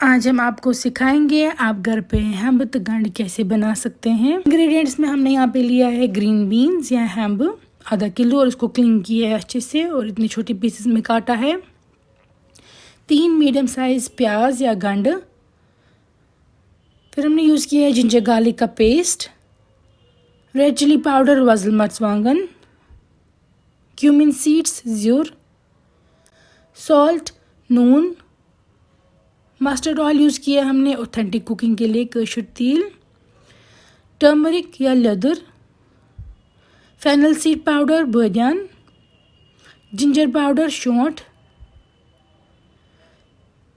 आज हम आपको सिखाएंगे आप घर पे हैम्ब गंढ कैसे बना सकते हैं। इंग्रेडिएंट्स में हमने यहाँ पे लिया है ग्रीन बीन्स या हैम्ब आधा किलो और उसको क्लीन किया है अच्छे से और इतने छोटे पीसेस में काटा है। 3 मीडियम साइज प्याज या गंढ। फिर हमने यूज़ किया है जिंजर गार्लिक का पेस्ट, रेड चिली पाउडर वज़ल मर्चवांगन, क्यूमिन सीड्स ज़्यूर, सॉल्ट, नून, मस्टर्ड ऑयल यूज़ किया हमने ऑथेंटिक कुकिंग के लिए, केसर तेल, टर्मरिक या लेदर, फेनल सीड पाउडर बादियान, जिंजर पाउडर शौंठ,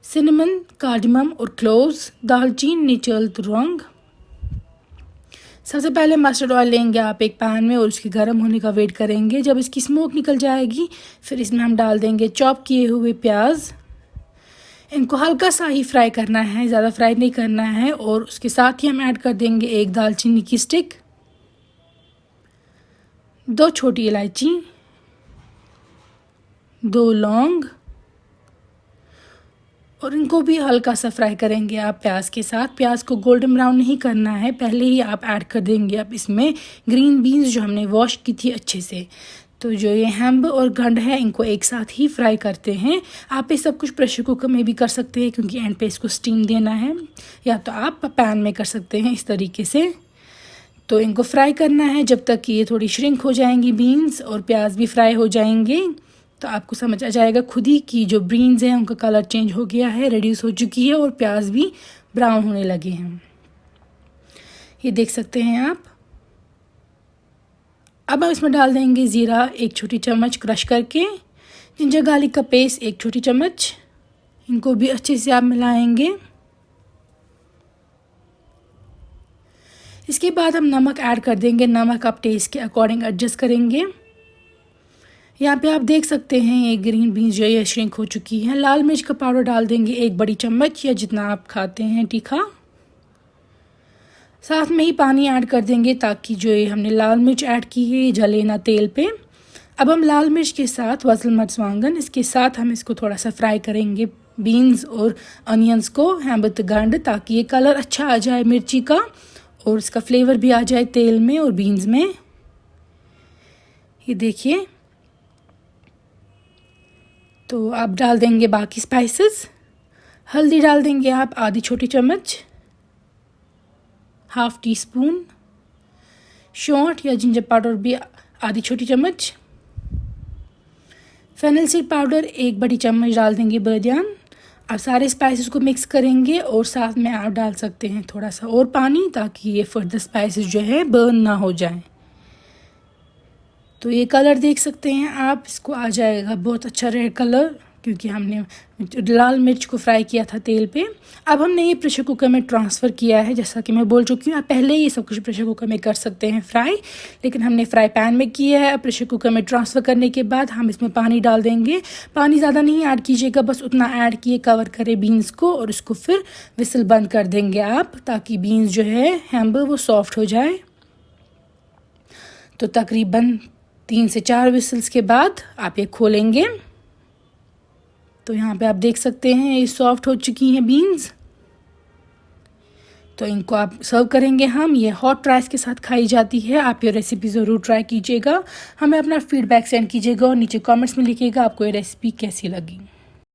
सिनेमन, कार्डमम और क्लोव्स, दालचीनी, नीचल, लौंग। सबसे पहले मस्टर्ड ऑयल लेंगे आप एक पैन में और उसके गर्म होने का वेट करेंगे। जब इसकी स्मोक निकल जाएगी फिर इसमें हम डाल देंगे चॉप किए हुए प्याज। इनको हल्का सा ही फ्राई करना है, ज़्यादा फ्राई नहीं करना है। और उसके साथ ही हम ऐड कर देंगे एक दालचीनी की स्टिक, 2 छोटी इलायची, 2 लौंग और इनको भी हल्का सा फ्राई करेंगे आप प्याज के साथ। प्याज को गोल्डन ब्राउन नहीं करना है, पहले ही आप ऐड कर देंगे आप इसमें ग्रीन बीन्स जो हमने वॉश की थी अच्छे से। तो जो ये हैम्ब और गंढ है इनको एक साथ ही फ्राई करते हैं। आप ये सब कुछ प्रेशर कुकर में भी कर सकते हैं क्योंकि एंड पे इसको स्टीम देना है, या तो आप पैन में कर सकते हैं इस तरीके से। तो इनको फ्राई करना है जब तक कि ये थोड़ी श्रिंक हो जाएंगी बीन्स और प्याज भी फ्राई हो जाएंगे। तो आपको समझ आ जाएगा खुद ही कि जो बीन्स हैं उनका कलर चेंज हो गया है, रेड्यूस हो चुकी है और प्याज भी ब्राउन होने लगे हैं, ये देख सकते हैं आप। अब हम इसमें डाल देंगे ज़ीरा 1 छोटी चम्मच क्रश करके, जिंजर गार्लिक का पेस्ट 1 छोटी चम्मच। इनको भी अच्छे से आप मिलाएंगे। इसके बाद हम नमक ऐड कर देंगे। नमक आप टेस्ट के अकॉर्डिंग एडजस्ट करेंगे। यहाँ पे आप देख सकते हैं ये ग्रीन बीन्स जो ये श्रिंक हो चुकी हैं। लाल मिर्च का पाउडर डाल देंगे 1 बड़ी चम्मच या जितना आप खाते हैं तीखा। साथ में ही पानी ऐड कर देंगे ताकि जो ये हमने लाल मिर्च ऐड की है ये जले ना तेल पे। अब हम लाल मिर्च के साथ वज़ल मर्चवांगन, इसके साथ हम इसको थोड़ा सा फ्राई करेंगे बीन्स और अनियंस को, हैम्ब गंढ, ताकि ये कलर अच्छा आ जाए मिर्ची का और इसका फ्लेवर भी आ जाए तेल में और बीन्स में। ये देखिए, तो आप डाल देंगे बाकी स्पाइसेस। हल्दी डाल देंगे आप आधी छोटी चम्मच, ½ टीस्पून, शौंठ या जिंजर पाउडर भी आधी छोटी चम्मच, फेनल सीड पाउडर 1 बड़ी चम्मच डाल देंगे बादियान। आप सारे स्पाइसेस को मिक्स करेंगे और साथ में आप डाल सकते हैं थोड़ा सा और पानी ताकि ये फर्दर स्पाइसेस जो है बर्न ना हो जाए। तो ये कलर देख सकते हैं आप, इसको आ जाएगा बहुत अच्छा रेड कलर क्योंकि हमने लाल मिर्च को फ्राई किया था तेल पे। अब हमने ये प्रेशर कुकर में ट्रांसफ़र किया है। जैसा कि मैं बोल चुकी हूँ, आप पहले ये सब कुछ प्रेशर कुकर में कर सकते हैं फ्राई, लेकिन हमने फ्राई पैन में किया है। अब प्रेशर कुकर में ट्रांसफ़र करने के बाद हम इसमें पानी डाल देंगे। पानी ज़्यादा नहीं ऐड कीजिएगा, बस उतना ऐड किए कवर करे बीन्स को और उसको फिर विसल बंद कर देंगे आप ताकि बीन्स जो है हैम्ब वो सॉफ्ट हो जाए। तो तकरीबन 3 से 4 विसल्स के बाद आप ये खोलेंगे तो यहाँ पे आप देख सकते हैं ये सॉफ्ट हो चुकी हैं बीन्स। तो इनको आप सर्व करेंगे हम। ये हॉट राइस के साथ खाई जाती है। आप ये रेसिपी ज़रूर ट्राई कीजिएगा। हमें अपना फीडबैक सेंड कीजिएगा और नीचे कमेंट्स में लिखिएगा आपको ये रेसिपी कैसी लगी।